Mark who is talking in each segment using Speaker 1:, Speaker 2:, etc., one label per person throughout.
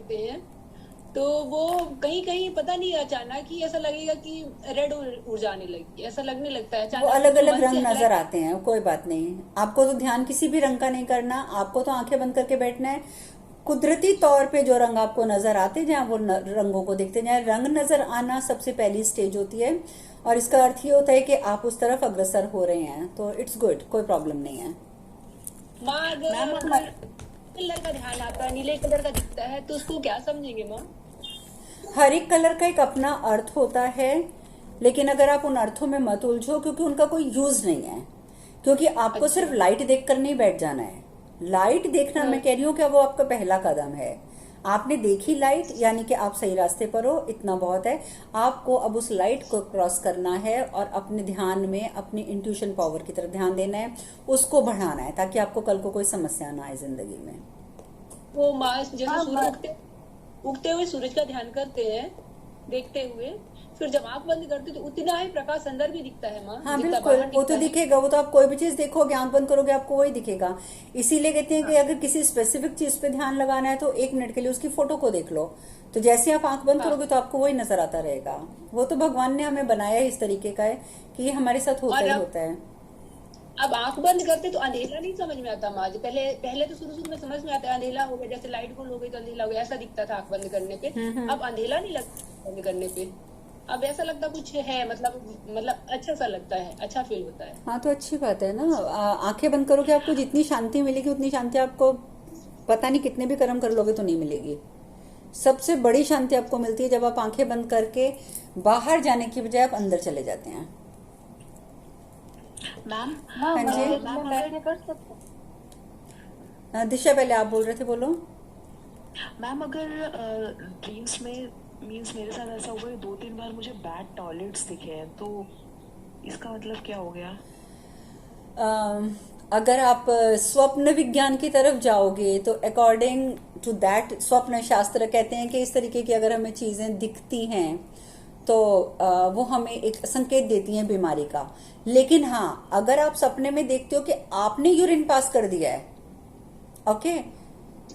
Speaker 1: करते हैं तो वो कहीं कहीं पता नहीं अचानक ही ऐसा लगेगा कि रेड उड़ जाने लगी, ऐसा लगने लगता है
Speaker 2: वो
Speaker 1: अचानक,
Speaker 2: अलग
Speaker 1: जो
Speaker 2: अलग
Speaker 1: मन से
Speaker 2: रंग नजर
Speaker 1: हालांकि।
Speaker 2: आते हैं, कोई बात नहीं। आपको तो ध्यान किसी भी रंग का नहीं करना, आपको तो आंखें बंद करके बैठना है। कुदरती तौर पे जो रंग आपको नजर आते जाए वो रंगों को देखते जाए। रंग नजर आना सबसे पहली स्टेज होती है, और इसका अर्थ ये होता है कि आप उस तरफ अग्रसर हो रहे हैं, तो इट्स गुड, कोई प्रॉब्लम नहीं है।
Speaker 1: माँ
Speaker 2: मैम
Speaker 1: अगर कलर का ध्यान आता है, नीले कलर का दिखता है तो उसको क्या समझेंगे माँ?
Speaker 2: हर एक कलर का एक अपना अर्थ होता है, लेकिन अगर आप उन अर्थों में मत उलझो, क्योंकि उनका कोई यूज नहीं है। क्योंकि आपको
Speaker 1: अच्छा।
Speaker 2: सिर्फ लाइट देखकर नहीं बैठ जाना है। लाइट देखना,
Speaker 1: हाँ।
Speaker 2: मैं कह रही हूँ, क्या वो आपका पहला कदम है। आपने देखी लाइट, यानी कि आप सही रास्ते पर हो, इतना बहुत है। आपको अब उस लाइट को क्रॉस करना है और अपने ध्यान में अपनी इंट्यूशन पावर की तरफ ध्यान देना है, उसको बढ़ाना है, ताकि आपको कल को कोई समस्या ना आए जिंदगी में।
Speaker 1: वो माँ जैसे सूर्य उगते हुए सूरज का ध्यान करते हैं देखते हुए, फिर जब आंख बंद करते तो उतना ही प्रकाश अंदर भी दिखता है माँ
Speaker 2: हाँ
Speaker 1: जितना
Speaker 2: बिल्कुल,
Speaker 1: बाहर
Speaker 2: वो तो
Speaker 1: दिखता है।
Speaker 2: दिखेगा। वो तो आप कोई भी चीज देखोगे, आंख बंद करोगे, आपको वही दिखेगा। इसीलिए कहते हैं कि अगर किसी स्पेसिफिक चीज पे ध्यान लगाना है तो 1 मिनट के लिए उसकी फोटो को देख लो। तो जैसे आप आंख बंद
Speaker 1: हाँ।
Speaker 2: करोगे तो आपको वही नजर आता रहेगा। वो तो भगवान ने हमें बनाया है इस तरीके का है कि ये हमारे साथ होता
Speaker 1: और
Speaker 2: ही होता है।
Speaker 1: अब आंख बंद करते तो अंधेरा नहीं समझ में आता माँ। पहले पहले तो शुरू शुरू में समझ में आता है, अंधेरा हो गया, जैसे लाइट गुल हो गई तो अंधेरा हो गया, ऐसा दिखता था आंख बंद करने पे। अब अंधेरा नहीं लगता बंद करने पे, अब ऐसा लगता कुछ है, मतलब अच्छा सा लगता है, अच्छा फील होता है।
Speaker 2: हाँ तो अच्छी बात है ना। आंखें बंद करोगे, आपको जितनी शांति मिलेगी उतनी शांति आपको पता नहीं कितने भी कर्म कर लोगे तो नहीं मिलेगी। सबसे बड़ी शांति आपको मिलती है जब आप आंखें बंद करके बाहर जाने की बजाय आप अंदर चले जाते हैं।
Speaker 3: मैम
Speaker 2: हाँ जी।
Speaker 3: मैम अगर
Speaker 2: दिशा, पहले आप बोल रहे थे, बोलो।
Speaker 3: मैम अगर ड्रीम्स में मीन्स मेरे साथ ऐसा हुआ है 2-3 बार मुझे बैड टॉयलेट्स दिखे हैं, तो इसका मतलब क्या हो गया?
Speaker 2: अम, अगर आप स्वप्न विज्ञान की तरफ जाओगे तो अकॉर्डिंग टू दैट, स्वप्न शास्त्र कहते हैं कि इस तरीके की अगर हमें चीजें दिखती हैं तो वो हमें एक संकेत देती हैं बीमारी का। लेकिन हाँ, अगर आप सपने में देखते हो कि आपने यूरिन पास कर दिया है, ओके,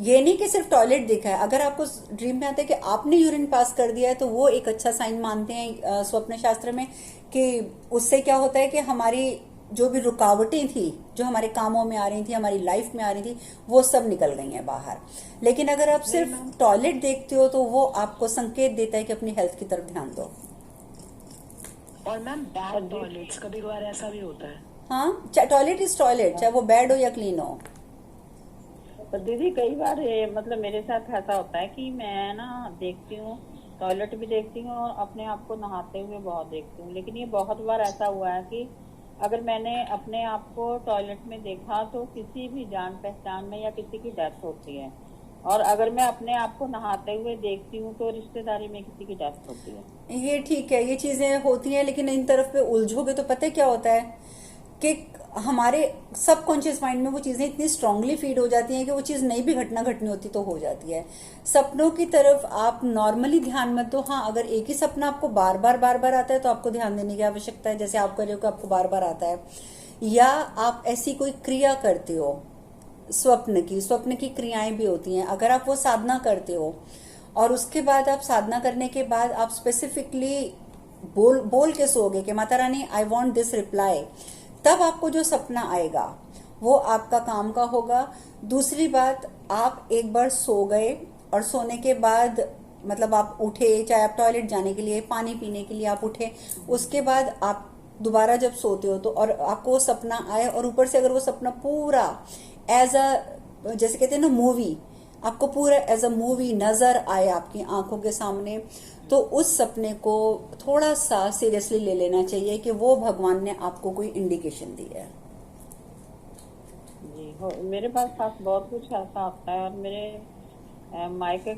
Speaker 2: ये नहीं कि सिर्फ टॉयलेट दिखा है, अगर आपको ड्रीम में आता है कि आपने यूरिन पास कर दिया है तो वो एक अच्छा साइन मानते हैं स्वप्न शास्त्र में, कि उससे क्या होता है कि हमारी जो भी रुकावटें थी, जो हमारे कामों में आ रही थी, हमारी लाइफ में आ रही थी, वो सब निकल गई हैं बाहर। लेकिन अगर आप
Speaker 3: नहीं
Speaker 2: सिर्फ
Speaker 3: मैम,
Speaker 2: टॉयलेट देखते हो तो वो आपको संकेत देता है कि अपनी हेल्थ की तरफ ध्यान दो।
Speaker 3: और मैम बैड टॉयलेट्स कभी कभार ऐसा भी होता है।
Speaker 2: हाँ, चाहे टॉयलेट इज टॉयलेट, चाहे वो बैड हो या क्लीन हो।
Speaker 4: तो दीदी कई बार मतलब मेरे साथ ऐसा होता है कि मैं ना देखती हूँ, टॉयलेट भी देखती हूँ और अपने आप को नहाते हुए बहुत देखती हूँ। लेकिन ये बहुत बार ऐसा हुआ है कि अगर मैंने अपने आप को टॉयलेट में देखा तो किसी भी जान पहचान में या किसी की डेथ होती है, और अगर मैं अपने आप को नहाते हुए देखती हूँ तो रिश्तेदारी में किसी की डेथ होती है।
Speaker 2: ये ठीक है, ये चीजें होती हैं, लेकिन इन तरफ पे उलझोगे तो पता है क्या होता है कि हमारे सबकॉन्शियस माइंड में वो चीजें इतनी स्ट्रांगली फीड हो जाती हैं कि वो चीज नहीं भी घटना घटनी होती तो हो जाती है। सपनों की तरफ आप नॉर्मली ध्यान मत दो। हाँ, अगर एक ही सपना आपको बार बार आता है तो आपको ध्यान देने की आवश्यकता है, जैसे आप कर रहे हो कि आपको बार बार आता है, या आप ऐसी कोई क्रिया करते हो स्वप्न की क्रियाएं भी होती हैं। अगर आप वो साधना करते हो और उसके बाद आप साधना करने के बाद आप स्पेसिफिकली बोल बोल के सोओगे कि Mata Rani I want this reply, तब आपको जो सपना आएगा वो आपका काम का होगा। दूसरी बात, आप एक बार सो गए और सोने के बाद मतलब आप उठे, चाहे आप टॉयलेट जाने के लिए, पानी पीने के लिए आप उठे, उसके बाद आप दोबारा जब सोते हो तो और आपको वो सपना आए, और ऊपर से अगर वो सपना पूरा एज अ, जैसे कहते हैं ना मूवी, आपको पूरा एज अ मूवी नजर आए आपकी आंखों के सामने, तो उस सपने को थोड़ा सा सीरियसली ले लेना चाहिए कि वो भगवान ने आपको कोई इंडिकेशन दी है।
Speaker 4: जी हो, मेरे पास बहुत कुछ ऐसा होता है। और मेरे मायके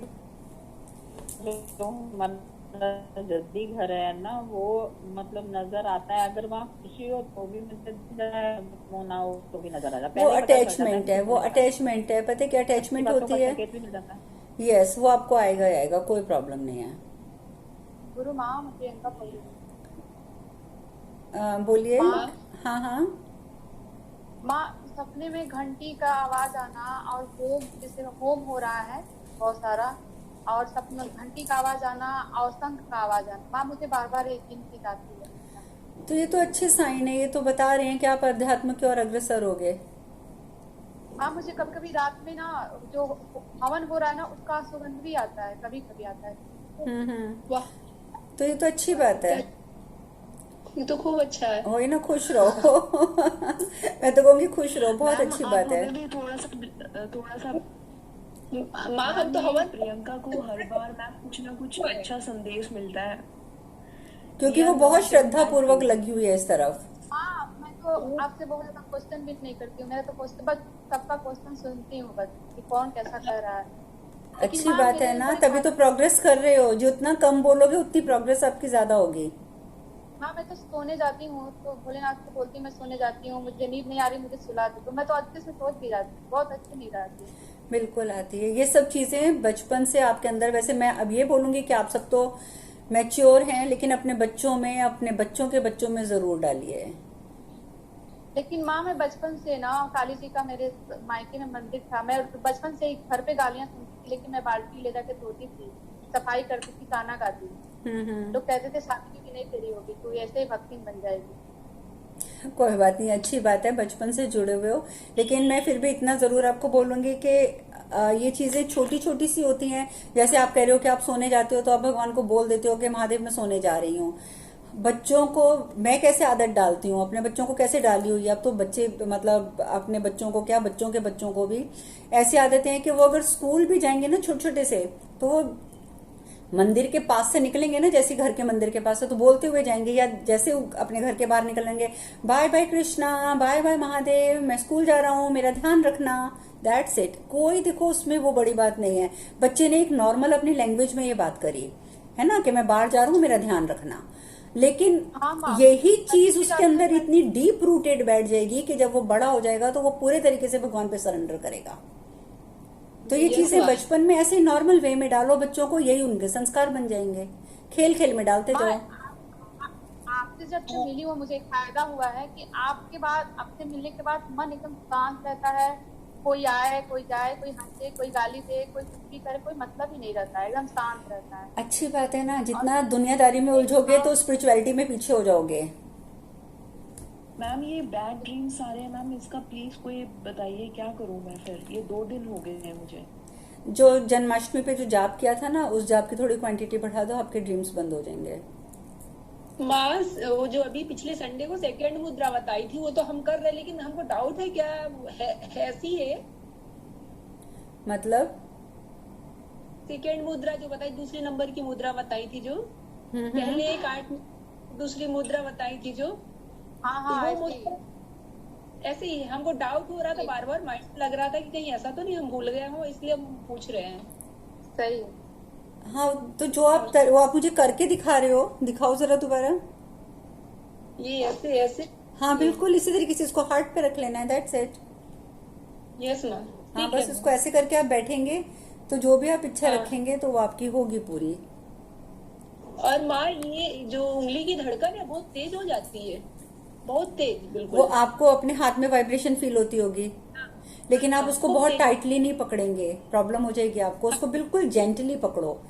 Speaker 4: जो हमारा जद्दी घर है ना, वो मतलब नजर आता है। अगर वहाँ खुशी हो तो भी मुझे वो ना हो तो भी नजर आ जाता है,
Speaker 2: वो
Speaker 4: पहले ही पता चल जाता है
Speaker 2: अटैचमेंट है,
Speaker 4: मुझे
Speaker 2: वो
Speaker 4: होने वाला है।
Speaker 2: अटैचमेंट है, पता है क्या
Speaker 4: अच्छी
Speaker 2: अटैचमेंट
Speaker 4: बातों का
Speaker 2: होती है।
Speaker 4: संकेत भी मिल जाता है।
Speaker 2: यस, वो आपको आएगा ही आएगा, कोई प्रॉब्लम नहीं है।
Speaker 5: गुरु माँ मुझे इनका बोलिए।
Speaker 2: बोलिए।
Speaker 5: माँ।
Speaker 2: हाँ हाँ।
Speaker 5: माँ, सपने में घंटी का आवाज आना और होम, जैसे होम हो रहा है बहुत सारा, और सपनों में घंटी का आवाज आना और शंख का आवाज आना। माँ मुझे बार बार एक दिन की आती है।
Speaker 2: तो ये तो अच्छे साइन है, ये तो बता रहे हैं कि आप अध्यात्म की ओर अग्रसर हो गए।
Speaker 5: माँ मुझे कभी कभी रात में ना जो हवन हो रहा है ना उसका सुगंध भी आता है, कभी कभी आता है।
Speaker 1: वाह,
Speaker 2: तो ये तो अच्छी बात है।
Speaker 1: ये तो खूब अच्छा है।
Speaker 2: हो ना, खुश रहो। मैं तो कहूँगी खुश रहो, बहुत
Speaker 3: मैम
Speaker 2: अच्छी
Speaker 3: आप
Speaker 2: बात है।
Speaker 3: हमें भी थोड़ा सा
Speaker 1: माँ हम
Speaker 3: मैम
Speaker 1: तो
Speaker 3: ये
Speaker 1: हवन
Speaker 3: प्रियंका को हर बार मैम कुछ ना कुछ अच्छा संदेश मिलता है।
Speaker 2: क्योंकि
Speaker 3: वी
Speaker 2: वो
Speaker 3: आर
Speaker 2: बहुत
Speaker 3: नॉट इन
Speaker 2: श्रद्धा
Speaker 3: दैट
Speaker 2: पूर्वक
Speaker 3: ग्रुप।
Speaker 2: लगी हुई है इस तरफ।
Speaker 5: हाँ मैं तो आपसे बहुत ज्यादा क्वेश्चन भी नहीं करती हूँ, मेरा तो क्वेश्चन बस सबका क्वेश्चन सुनती हूँ बस कि कौन कैसा कर रहा है। लेकिन
Speaker 2: अच्छी
Speaker 5: माँ
Speaker 2: बात है
Speaker 5: मेरे
Speaker 2: ना,
Speaker 5: बड़े
Speaker 2: तभी तो
Speaker 5: भाई,
Speaker 2: प्रोग्रेस कर रहे हो। जितना कम बोलोगे उतनी प्रोग्रेस आपकी ज्यादा होगी।
Speaker 5: हाँ मैं तो सोने जाती हूँ तो भोलेनाथ को बोलती हूँ मैं सोने जाती हूँ, मुझे नींद नहीं आ रही, मुझे सुला दो। तो मैं तो अच्छे से सोच भी जाती हूँ, बहुत अच्छी नींद आती है।
Speaker 2: बिल्कुल आती है। ये सब चीजें बचपन से आपके अंदर, वैसे मैं अब ये बोलूंगी कि आप सब तो मैच्योर हैं, लेकिन अपने बच्चों में, अपने बच्चों के बच्चों में जरूर डालिए।
Speaker 5: लेकिन माँ मैं बचपन से ना काली जी का मेरे मायके में मंदिर था, मैं बचपन से ही घर पे गालियां सुनती थी, लेकिन मैं बाल्टी ले जाके धोती थी, सफाई करती थी, गाना गाती थी। लोग कहते थे शादी भी नहीं तेरी होगी, तू ऐसे ही भक्तिन बन जाएगी।
Speaker 2: कोई बात नहीं, अच्छी बात है, बचपन से जुड़े हुए हो। लेकिन मैं फिर भी इतना जरूर आपको बोलूंगी कि ये चीजें छोटी छोटी सी होती हैं। जैसे आप कह रहे हो कि आप सोने जाते हो तो आप भगवान को बोल देते हो कि महादेव मैं सोने जा रही हूँ। बच्चों को मैं कैसे आदत डालती हूँ, अपने बच्चों को कैसे डाली हुई है। अब तो बच्चे, मतलब अपने बच्चों को क्या, बच्चों के बच्चों को भी ऐसी आदतें हैं कि वो अगर स्कूल भी जाएंगे ना छोटे छोटे से, तो वो मंदिर के पास से निकलेंगे ना, जैसे घर के मंदिर के पास से, तो बोलते हुए जाएंगे, या जैसे अपने घर के बाहर निकलेंगे, bye bye Krishna, bye bye Mahadev, मैं स्कूल जा रहा हूँ, मेरा ध्यान रखना। That's it. कोई देखो उसमें वो बड़ी बात नहीं है। बच्चे ने एक नॉर्मल अपनी लैंग्वेज में ये बात करी है ना, कि मैं बाहर जा रहा हूँ, मेरा ध्यान रखना। लेकिन
Speaker 5: हाँ माँ,
Speaker 2: यही चीज
Speaker 5: अच्छी
Speaker 2: उसके
Speaker 5: बात
Speaker 2: अंदर
Speaker 5: है।
Speaker 2: इतनी डीप रूटेड बैठ जाएगी कि जब वो बड़ा हो जाएगा तो वो पूरे तरीके से भगवान पे सरेंडर करेगा। तो ये
Speaker 1: Yes,
Speaker 2: चीजें
Speaker 1: माँ।
Speaker 2: बचपन में ऐसे नॉर्मल वे में डालो बच्चों को, यही उनके संस्कार बन जाएंगे। खेल खेल में डालते
Speaker 5: माँ
Speaker 2: जाओ।
Speaker 5: आपसे जब से मिली हूँ मुझे एक फायदा हुआ है कि आपके बाद, आपसे मिलने के बाद मन एकदम शांत रहता है। कोई आए कोई जाए, कोई हंसे कोई गाली दे, कोई कुछ भी करे, कोई मतलब ही नहीं रहता है, एकदम शांत रहता है।
Speaker 2: अच्छी बात है ना,
Speaker 5: और
Speaker 2: जितना दुनियादारी में उलझोगे तो स्पिरिचुअलिटी में पीछे हो जाओगे।
Speaker 3: मैम ये बैड ड्रीम्स आ रहे हैं मैम, इसका प्लीज कोई बताइए क्या करूं मैं फिर। ये 2 दिन हो गए हैं मुझे।
Speaker 2: जो जन्माष्टमी पे जो जाप किया था ना, उस जाप की थोड़ी क्वांटिटी बढ़ा दो, आपके ड्रीम्स बंद हो जाएंगे।
Speaker 1: माँ वो जो अभी पिछले संडे को सेकंड मुद्रा बताई थी वो तो हम कर रहे हैं, लेकिन हमको डाउट है क्या है ऐसी है।
Speaker 2: मतलब
Speaker 1: सेकंड मुद्रा जो बताई, दूसरे नंबर की मुद्रा बताई थी जो, पहले एक 8, दूसरी मुद्रा बताई थी जो,
Speaker 5: हाँ
Speaker 1: तो
Speaker 5: हाँ
Speaker 1: वो
Speaker 5: ऐसे ही।
Speaker 1: मुद्रा ऐसे ही हमको डाउट हो रहा था, बार बार माइंड लग रहा था कि कहीं ऐसा तो नहीं हम भूल गए हो, इसलिए हम पूछ रहे हैं।
Speaker 5: सही है।
Speaker 2: हाँ, तो जो वो आप मुझे करके दिखा रहे हो, दिखाओ जरा दोबारा।
Speaker 1: ये ऐसे ऐसे।
Speaker 2: हाँ बिल्कुल इसी तरीके से इसको हार्ट पे रख लेना है, दैट्स इट।
Speaker 1: Yes ma'am.
Speaker 2: हाँ
Speaker 1: ठीक है
Speaker 2: बस इसको ऐसे करके आप बैठेंगे तो जो भी आप इच्छा
Speaker 1: हाँ।
Speaker 2: रखेंगे तो वो आपकी होगी पूरी।
Speaker 1: और माँ ये जो उंगली की धड़कन है बहुत तेज हो जाती है, बहुत तेज
Speaker 2: वो
Speaker 1: बिल्कुल।
Speaker 2: आपको अपने हाथ में वाइब्रेशन फील होती होगी, लेकिन आप उसको
Speaker 1: खूब
Speaker 2: बहुत
Speaker 1: तेज।
Speaker 2: टाइटली नहीं पकड़ेंगे, प्रॉब्लम हो जाएगी आपको। उसको बिल्कुल जेंटली पकड़ो।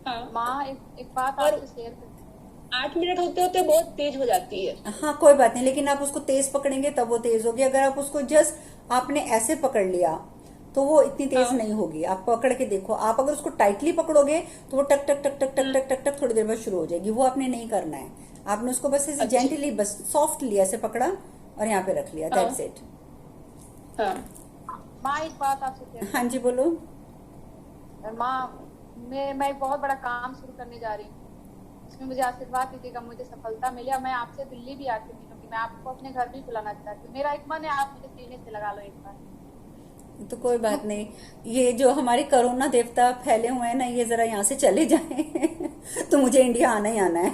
Speaker 1: हाँ,
Speaker 5: माँ एक बात
Speaker 1: और
Speaker 5: आपसे शेयर कर।
Speaker 1: 8 मिनट होते होते बहुत तेज हो जाती है।
Speaker 2: हाँ कोई बात नहीं, लेकिन आप उसको तेज पकड़ेंगे तब वो तेज होगी। अगर आप उसको जस्ट आपने ऐसे पकड़ लिया तो वो इतनी तेज
Speaker 1: हाँ।
Speaker 2: नहीं होगी। आप पकड़ के देखो, आप अगर उसको टाइटली पकड़ोगे तो वो टक टक टक टक टक टक टक टक थोड़ी देर बाद शुरू हो जाएगी। वो आपने नहीं करना है, आपने उसको बस ऐसे
Speaker 1: अच्छा।
Speaker 2: जेंटली, बस सॉफ्टली ऐसे पकड़ा और यहाँ पे रख लिया,
Speaker 1: हाँ।
Speaker 2: That's it.
Speaker 1: हाँ
Speaker 5: माँ एक बात आपसे शेयर
Speaker 2: हाँ जी बोलो।
Speaker 5: कर। माँ मैं एक बहुत बड़ा काम शुरू करने जा रही हूँ, इसमें मुझे आशीर्वाद दीजिएगा, मुझे सफलता मिले। और मैं आपसे दिल्ली भी आके मिलूंगी, मैं आपको अपने घर भी बुलाना चाहती हूँ। मेरा एक मन है, आप मुझे सीने से लगा लो एक बार।
Speaker 2: तो कोई बात नहीं, ये जो हमारे कोरोना देवता फैले हुए हैं ना, ये जरा यहाँ से चले जाएं तो मुझे इंडिया आना ही आना है।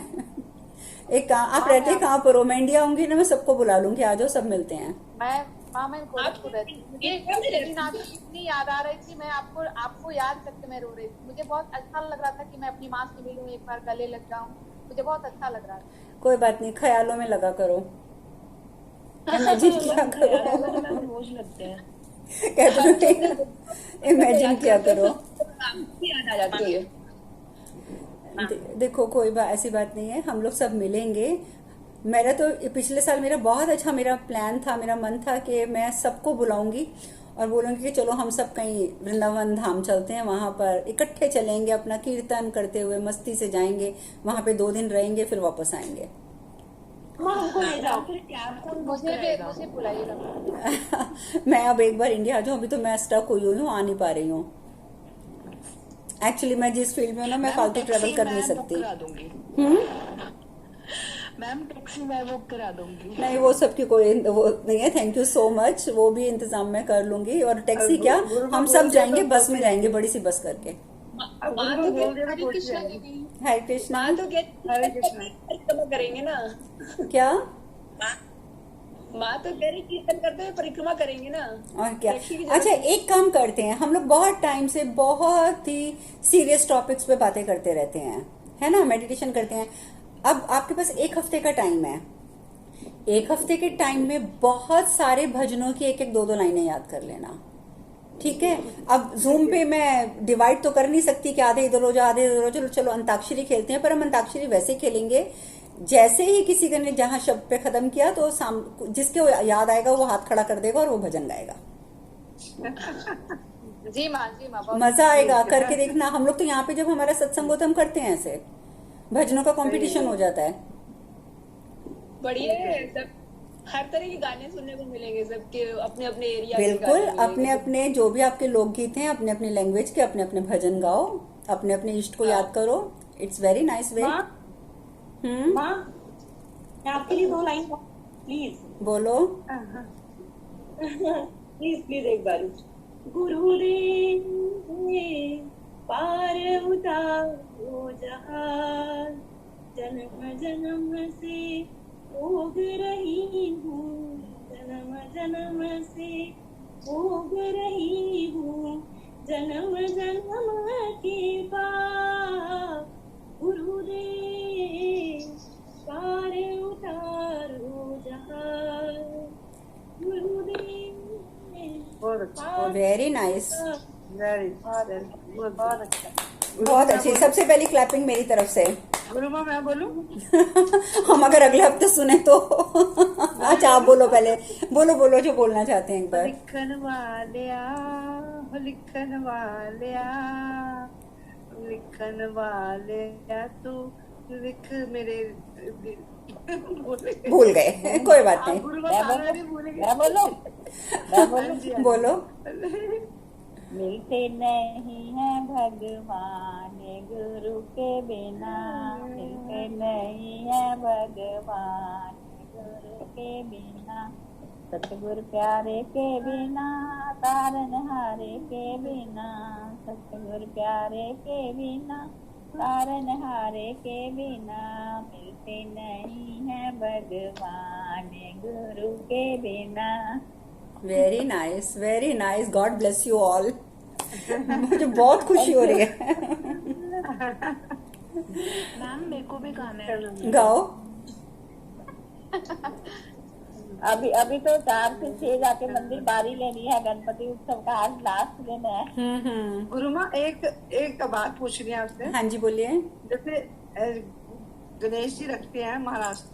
Speaker 2: एक आप रहते कहाँ पर हो? मैं इंडिया आऊंगी ना, मैं सबको बुला लूंगी, आ जाओ सब मिलते हैं।
Speaker 5: मैं गोरखपुर रहती हूँ। मुझे एक दिन आपकी इतनी याद आ रही थी, मैं आपको याद करके मैं रो रही थी। मुझे बहुत अच्छा लग रहा था कि मैं अपनी माँ से मिलूं, एक बार गले लग जाऊं, मुझे बहुत अच्छा लग रहा था।
Speaker 2: कोई बात नहीं, ख्यालों में लगा करो, इमेजिन किया करो।
Speaker 3: मैम रोज लगते हैं।
Speaker 2: कहते इमेजिन किया करो।
Speaker 1: आपको भी याद आ जाती है।
Speaker 2: देखो कोई बात ऐसी बात नहीं है, हम लोग सब मिलेंगे। मेरा तो पिछले साल मेरा बहुत अच्छा मेरा प्लान था, मेरा मन था कि मैं सबको बुलाऊंगी और बोलूंगी कि चलो हम सब कहीं वृंदावन धाम चलते हैं, वहां पर इकट्ठे चलेंगे, अपना कीर्तन करते हुए मस्ती से जाएंगे, वहां पे 2 दिन रहेंगे, फिर वापस आएंगे।
Speaker 4: माँ हमको ले जाओ।
Speaker 3: फिर कैब कौन बुक
Speaker 5: मुझे भी
Speaker 3: कराएगा?
Speaker 5: मुझे बुलाइएगा।
Speaker 2: मैं अब एक बार इंडिया आ जाऊं, अभी तो मैं स्टक हुई हुई हूँ, आ नहीं पा रही हूँ। एक्चुअली मैं जिस फील्ड में हूँ ना, मैं
Speaker 3: मैम
Speaker 2: फालतू
Speaker 3: टैक्सी
Speaker 2: ट्रेवल कर नहीं
Speaker 3: मैं बुक
Speaker 2: सकती।
Speaker 3: करा दूंगी। मैम टैक्सी मैं बुक करा दूंगी।
Speaker 2: नहीं वो सबकी कोई वो नहीं है, थैंक यू सो मच, वो भी इंतजाम मैं कर लूंगी। और टैक्सी क्या, हम सब जाएंगे, बस में जाएंगे, बड़ी सी बस करके।
Speaker 1: माँ तो हरे कृष्णा देवी,
Speaker 2: हरे कृष्णा।
Speaker 1: माँ तो कहती परिक्रमा करेंगे ना।
Speaker 2: क्या?
Speaker 1: माँ तो कह रही कीर्तन करते हुए परिक्रमा करेंगे ना।
Speaker 2: और क्या?
Speaker 1: टैक्सी की जरूरत
Speaker 2: अच्छा एक काम करते हैं, हम लोग बहुत टाइम से बहुत ही सीरियस टॉपिक्स पे बातें करते रहते हैं, है ना, मेडिटेशन करते हैं। अब आपके पास 1 हफ्ते का टाइम है, 1 हफ्ते के टाइम में बहुत सारे भजनों की 1-1, 2-2 लाइनें याद कर लेना, ठीक है? अब जूम पे मैं डिवाइड तो कर नहीं सकती कि आधे इधर हो जाओ आधे इधर हो जाओ, चलो अंताक्षरी खेलते हैं, पर हम अंताक्षरी वैसे खेलेंगे जैसे ही किसी ने जहां शब्द पे खत्म किया तो जिसके वो याद आएगा वो हाथ खड़ा कर देगा और वो भजन गाएगा।
Speaker 5: जी माँ बहुत
Speaker 2: मजा आएगा, करके देखना। हम लोग तो यहाँ पे जब हमारा सत्संग होता है हम करते हैं ऐसे, भजनों का कंपटीशन हो जाता है।
Speaker 1: बढ़िया है सब, हर तरह के गाने सुनने को मिलेंगे, सबके अपने अपने एरिया के
Speaker 2: बिल्कुल,
Speaker 1: गाने
Speaker 2: अपने
Speaker 1: मिलेंगे।
Speaker 2: अपने जो भी आपके लोकगीत हैं, अपने अपने लैंग्वेज के अपने अपने भजन गाओ, अपने अपने इष्ट को याद करो। It's very nice way.
Speaker 4: माँ माँ मैं आपके लिए 2 लाइन प्लीज।
Speaker 2: बोलो।
Speaker 4: प्लीज प्लीज एक बार। गुरुदेव पार उतारो जहाज, जन्म जन्म से भोग रही हूँ, जन्म जन्म से भोग रही हूँ, जन्म जन्म के बाद गुरुदेव पार उतारो जहाज, गुरुदेव।
Speaker 2: वेरी नाइस,
Speaker 4: बहुत अच्छा।
Speaker 2: बहुत अच्छी। सबसे पहली क्लैपिंग मेरी तरफ से।
Speaker 3: गुरु माँ मैं बोलूं?
Speaker 2: हम अगर अगले हफ्ते सुने तो अच्छा आप बोलो पहले, बोलो बोलो जो बोलना चाहते हैं एक बार।
Speaker 3: लिखन वालिया, लिखन वालिया, लिखन वालिया तू लिख मेरे
Speaker 2: भूल गए कोई बात नहीं,
Speaker 3: गुरु माँ सारा नहीं भूलेंगे।
Speaker 4: मैं बोलूं? मैं बोलूं?
Speaker 2: बोलो।
Speaker 4: मिलते नहीं है भगवान गुरु के बिना, मिलते नहीं है भगवान गुरु के बिना, सतगुरु प्यारे के बिना, तारनहारे के बिना, सतगुरु प्यारे के बिना, तारनहारे के बिना, मिलते नहीं है भगवान गुरु के बिना।
Speaker 2: Very nice, very nice, God bless you all. मुझे बहुत खुशी हो रही है।
Speaker 3: मैम मेरे को भी गाना है।
Speaker 2: गाओ।
Speaker 4: अभी अभी तो 4 से 6 जाके मंदिर बारी लेनी है, गणपति उत्सव का आज लास्ट दिन है।
Speaker 3: गुरु माँ एक बात पूछ रही है आपसे।
Speaker 2: हाँ जी बोलिए।
Speaker 3: जैसे गणेश जी रखते हैं महाराष्ट्र